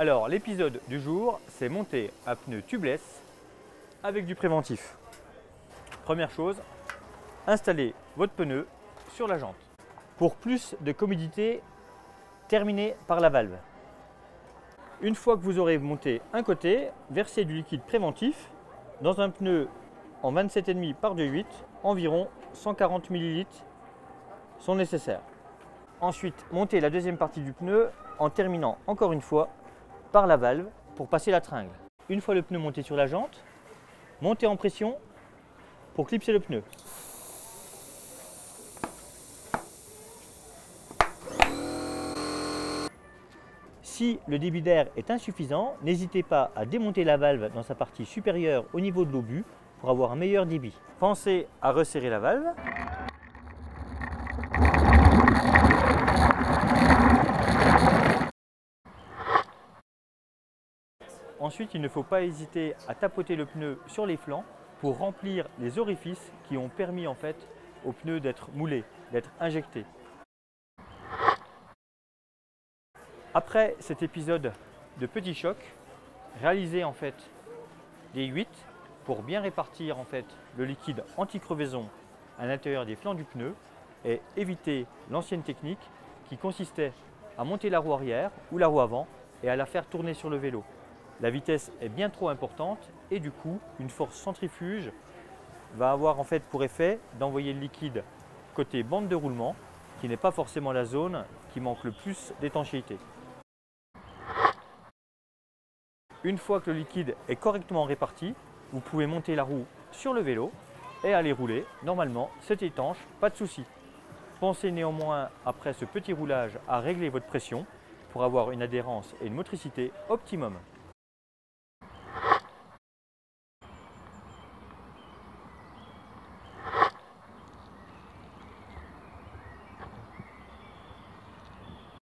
Alors l'épisode du jour, c'est monter un pneu tubeless avec du préventif. Première chose, installez votre pneu sur la jante. Pour plus de commodité, terminez par la valve. Une fois que vous aurez monté un côté, versez du liquide préventif dans un pneu en 27,5 par 2,8, environ 140 ml sont nécessaires. Ensuite, montez la deuxième partie du pneu en terminant encore une fois par la valve pour passer la tringle. Une fois le pneu monté sur la jante, montez en pression pour clipser le pneu. Si le débit d'air est insuffisant, n'hésitez pas à démonter la valve dans sa partie supérieure au niveau de l'obus pour avoir un meilleur débit. Pensez à resserrer la valve. Ensuite, il ne faut pas hésiter à tapoter le pneu sur les flancs pour remplir les orifices qui ont permis en fait au pneu d'être moulé, d'être injecté. Après cet épisode de petit choc, réalisez en fait des 8 pour bien répartir en fait le liquide anti-crevaison à l'intérieur des flancs du pneu et éviter l'ancienne technique qui consistait à monter la roue arrière ou la roue avant et à la faire tourner sur le vélo. La vitesse est bien trop importante et du coup, une force centrifuge va avoir en fait pour effet d'envoyer le liquide côté bande de roulement, qui n'est pas forcément la zone qui manque le plus d'étanchéité. Une fois que le liquide est correctement réparti, vous pouvez monter la roue sur le vélo et aller rouler. Normalement, c'est étanche, pas de souci. Pensez néanmoins, après ce petit roulage, à régler votre pression pour avoir une adhérence et une motricité optimum.